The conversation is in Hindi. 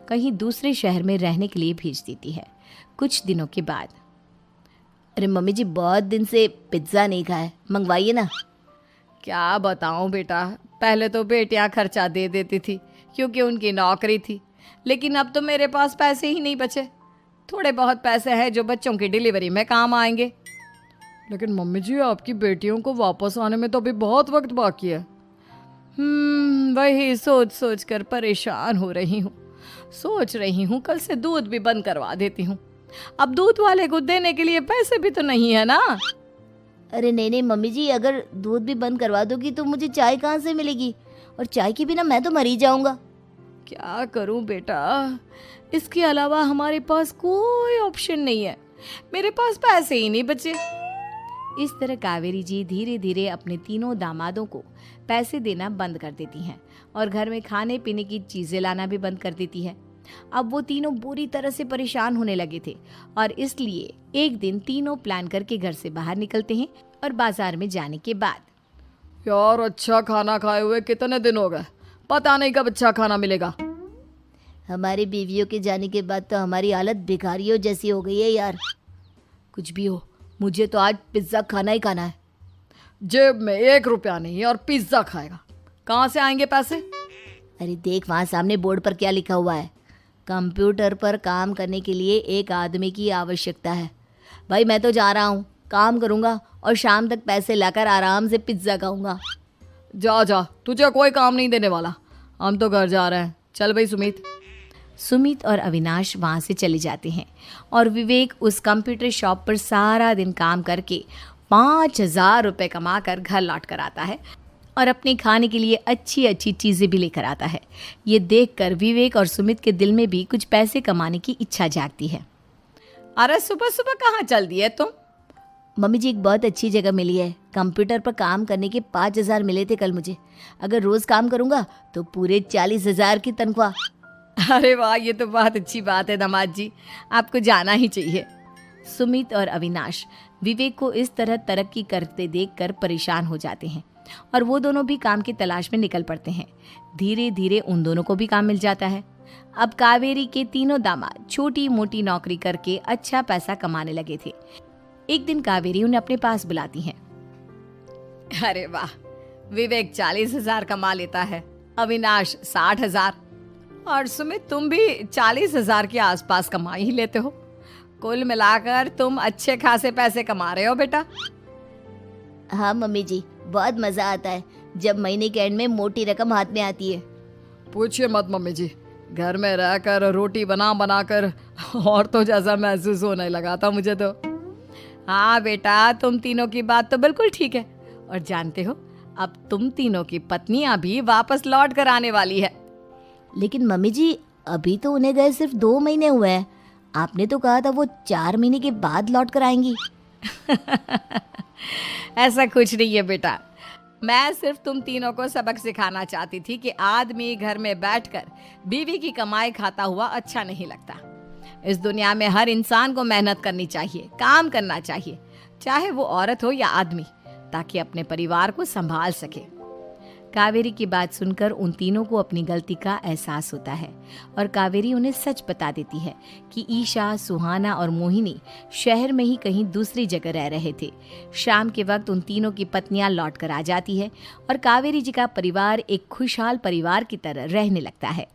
कहीं दूसरे शहर में रहने के लिए भेज देती है। कुछ दिनों के बाद, अरे मम्मी जी, बहुत दिन से पिज्ज़ा नहीं खाया, मंगवाइए ना। क्या बताऊं बेटा, पहले तो बेटियां खर्चा दे देती थी क्योंकि उनकी नौकरी थी, लेकिन अब तो मेरे पास पैसे ही नहीं बचे। थोड़े बहुत पैसे हैं जो बच्चों की डिलीवरी में काम आएंगे। लेकिन मम्मी जी, आपकी बेटियों को वापस आने में तो अभी बहुत वक्त बाकी है। वही सोच सोच कर परेशान हो रही हूँ। सोच रही हूँ कल से दूध भी बंद करवा देती हूँ। अब दूध वाले को देने के लिए पैसे भी तो नहीं है ना। अरे नहीं नहीं मम्मी जी, अगर दूध भी बंद करवा दोगी तो मुझे चाय कहाँ से मिलेगी, और चाय के बिना मैं तो मर ही जाऊंगा। क्या करूं बेटा, इसके अलावा हमारे पास कोई ऑप्शन नहीं है। मेरे पास पैसे ही नहीं बचे। इस तरह कावेरी जी धीरे धीरे अपने तीनों दामादों को पैसे देना बंद कर देती हैं और घर में खाने पीने की चीज़ें लाना भी बंद कर देती है। अब वो तीनों बुरी तरह से परेशान होने लगे थे और इसलिए एक दिन तीनों प्लान करके घर से बाहर निकलते हैं और बाजार में जाने के बाद, यार अच्छा खाना खाए हुए कितने दिन हो गए, पता नहीं कब अच्छा खाना मिलेगा। हमारी बीवियों के जाने के बाद तो हमारी हालत भिखारियों जैसी हो गई है यार। कुछ भी हो, मुझे तो आज पिज्ज़ा खाना ही खाना है। जेब में 1 रुपया नहीं है और पिज्ज़ा खाएगा, कहाँ से आएंगे पैसे? अरे देख, वहाँ सामने बोर्ड पर क्या लिखा हुआ है, कंप्यूटर पर काम करने के लिए एक आदमी की आवश्यकता है। भाई मैं तो जा रहा हूँ, काम करूँगा और शाम तक पैसे लाकर आराम से पिज्ज़ा खाऊंगा। जा जा, तुझे कोई काम नहीं देने वाला, हम तो घर जा रहे हैं। चल भाई सुमित। सुमित और अविनाश वहाँ से चले जाते हैं और विवेक उस कंप्यूटर शॉप पर सारा दिन काम करके 5,000 रुपये कमा कर घर लौट कर आता है और अपने खाने के लिए अच्छी अच्छी चीज़ें भी लेकर आता है। ये देखकर विवेक और सुमित के दिल में भी कुछ पैसे कमाने की इच्छा जागती है। अरे सुबह सुबह कहाँ चल दिए तुम? मम्मी जी, एक बहुत अच्छी जगह मिली है, कंप्यूटर पर काम करने के 5,000 मिले थे कल मुझे। अगर रोज़ काम करूँगा तो पूरे 40,000 की तनख्वाह। अरे वाह, ये तो बहुत अच्छी बात है दामाद जी, आपको जाना ही चाहिए। सुमित और अविनाश विवेक को इस तरह तरक्की करते देखकर परेशान हो जाते हैं और वो दोनों भी काम की तलाश में निकल पड़ते हैं। धीरे धीरे उन दोनों को भी काम मिल जाता है। अब कावेरी के तीनों दामाद छोटी मोटी नौकरी करके अच्छा पैसा कमाने लगे थे। एक दिन कावेरी उन्हें अपने पास बुलाती है। अरे वाह, विवेक 40,000 कमा लेता है, अविनाश 60,000 और सुमित तुम भी 40,000 के आसपास कमा ही लेते हो। कुल मिलाकर तुम अच्छे खासे पैसे कमा रहे हो बेटा। हाँ मम्मी जी, बहुत मज़ा आता है जब महीने के एंड में मोटी रकम हाथ में आती है। पूछिए मत मम्मी जी, घर में रहकर रोटी बना बना कर और तो जैसा महसूस होने लगा था मुझे तो। हाँ बेटा, तुम तीनों की बात तो बिल्कुल ठीक है और जानते हो, अब तुम तीनों की पत्नियां भी वापस लौट कर आने वाली है। लेकिन मम्मी जी, अभी तो उन्हें गए सिर्फ 2 महीने हुए हैं, आपने तो कहा था वो 4 महीने के बाद लौट कर आएंगी। ऐसा कुछ नहीं है बेटा, मैं सिर्फ तुम तीनों को सबक सिखाना चाहती थी कि आदमी घर में बैठकर बीवी की कमाई खाता हुआ अच्छा नहीं लगता। इस दुनिया में हर इंसान को मेहनत करनी चाहिए, काम करना चाहिए, चाहे वो औरत हो या आदमी, ताकि अपने परिवार को संभाल सके। कावेरी की बात सुनकर उन तीनों को अपनी गलती का एहसास होता है और कावेरी उन्हें सच बता देती है कि ईशा, सुहाना और मोहिनी शहर में ही कहीं दूसरी जगह रह रहे थे। शाम के वक्त उन तीनों की पत्नियां लौट कर आ जाती है और कावेरी जी का परिवार एक खुशहाल परिवार की तरह रहने लगता है।